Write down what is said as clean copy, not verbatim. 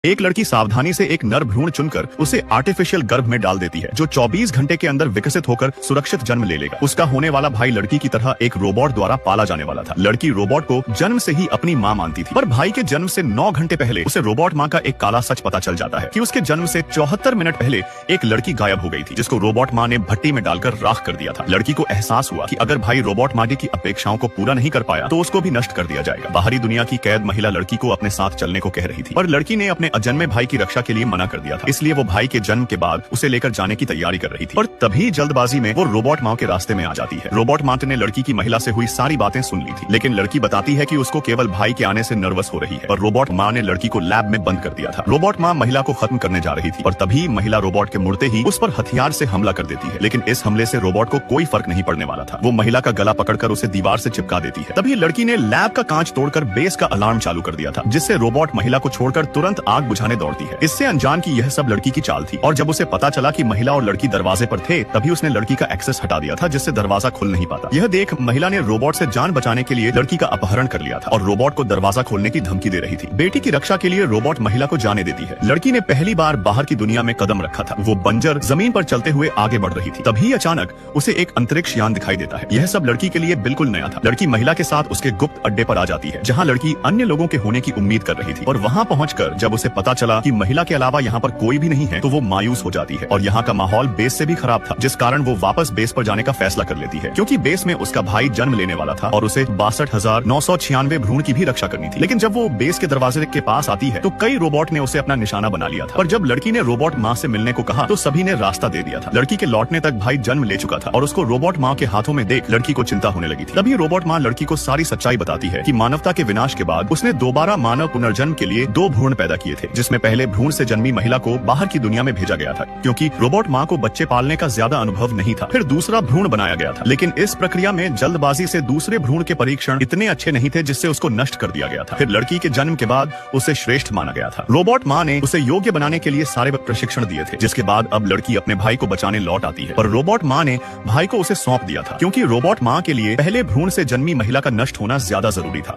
एक लड़की सावधानी से एक नर भ्रूण चुनकर उसे आर्टिफिशियल गर्भ में डाल देती है, जो 24 घंटे के अंदर विकसित होकर सुरक्षित जन्म ले लेगा। उसका होने वाला भाई लड़की की तरह एक रोबोट द्वारा पाला जाने वाला था। लड़की रोबोट को जन्म से ही अपनी मां मानती थी, पर भाई के जन्म से 9 घंटे पहले उसे रोबोट मां का एक काला सच पता चल जाता है कि उसके जन्म से 74 मिनट पहले एक लड़की गायब हो गई थी, जिसको रोबोट मां ने भट्टी में डालकर राख कर दिया था। लड़की को एहसास हुआ कि अगर भाई रोबोट मां की अपेक्षाओं को पूरा नहीं कर पाया तो उसको भी नष्ट कर दिया जाएगा। बाहरी दुनिया की कैद महिला लड़की को अपने साथ चलने को कह रही थी, पर लड़की ने अपने अजन्मे भाई की रक्षा के लिए मना कर दिया था। इसलिए वो भाई के जन्म के बाद उसे लेकर जाने की तैयारी कर रही थी, और तभी जल्दबाजी में वो रोबोट मां के रास्ते में आ जाती है। रोबोट मां ने लड़की की महिला से हुई सारी बातें सुन ली थी, लेकिन लड़की बताती है कि उसको केवल भाई के आने से नर्वस हो रही है, और रोबोट मां ने लड़की को लैब में बंद कर दिया था। रोबोट मां महिला को खत्म करने जा रही थी, और तभी महिला रोबोट के मुड़ते ही उस पर हथियार से हमला कर देती है। लेकिन इस हमले से रोबोट को कोई फर्क नहीं पड़ने वाला था। वो महिला का गला पकड़कर उसे दीवार से चिपका देती है। तभी लड़की ने लैब का कांच तोड़कर बेस का अलार्म चालू कर दिया था, जिससे रोबोट महिला को छोड़कर तुरंत आग बुझाने दौड़ती है। इससे अनजान की यह सब लड़की की चाल थी, और जब उसे पता चला कि महिला और लड़की दरवाजे पर थे, तभी उसने लड़की का एक्सेस हटा दिया था, जिससे दरवाजा खुल नहीं पाता। यह देख महिला ने रोबोट से जान बचाने के लिए लड़की का अपहरण कर लिया था, और रोबोट को दरवाजा खोलने की धमकी दे रही थी। बेटी की रक्षा के लिए रोबोट महिला को जाने देती है। लड़की ने पहली बार बाहर की दुनिया में कदम रखा था। वो बंजर जमीन पर चलते हुए आगे बढ़ रही थी। तभी अचानक उसे एक अंतरिक्ष यान दिखाई देता है। यह सब लड़की के लिए बिल्कुल नया था। लड़की महिला के साथ उसके गुप्त अड्डे पर आ जाती है, जहाँ लड़की अन्य लोगों के होने की उम्मीद कर रही थी, और वहाँ पहुंचकर जब उसे पता चला कि महिला के अलावा यहाँ पर कोई भी नहीं है, तो वो मायूस हो जाती है। और यहाँ का माहौल बेस से भी खराब था, जिस कारण वो वापस बेस पर जाने का फैसला कर लेती है, क्योंकि बेस में उसका भाई जन्म लेने वाला था और उसे 62,996 भ्रूण की भी रक्षा करनी थी। लेकिन जब वो बेस के दरवाजे के पास आती है तो कई रोबोट ने उसे अपना निशाना बना लिया था। पर जब लड़की ने रोबोट माँ से मिलने को कहा तो सभी ने रास्ता दे दिया था। लड़की के लौटने तक भाई जन्म ले चुका था, और उसको रोबोट माँ के हाथों में देख लड़की को चिंता होने लगी थी। तभी रोबोट माँ लड़की को सारी सच्चाई बताती है कि मानवता के विनाश के बाद उसने दोबारा मानव पुनर्जन्म के लिए 2 भ्रूण पैदा किए थे, जिसमें पहले भ्रूण से जन्मी महिला को बाहर की दुनिया में भेजा गया था, क्योंकि रोबोट माँ को बच्चे पालने का ज्यादा अनुभव नहीं था। फिर दूसरा भ्रूण बनाया गया था, लेकिन इस प्रक्रिया में जल्दबाजी से दूसरे भ्रूण के परीक्षण इतने अच्छे नहीं थे, जिससे उसको नष्ट कर दिया गया था। फिर लड़की के जन्म के बाद उसे श्रेष्ठ माना गया था। रोबोट माँ ने उसे योग्य बनाने के लिए सारे प्रशिक्षण दिए थे, जिसके बाद अब लड़की अपने भाई को बचाने लौट आती है। और रोबोट माँ ने भाई को उसे सौंप दिया था, क्योंकि रोबोट माँ के लिए पहले भ्रूण से जन्मी महिला का नष्ट होना ज्यादा जरूरी था।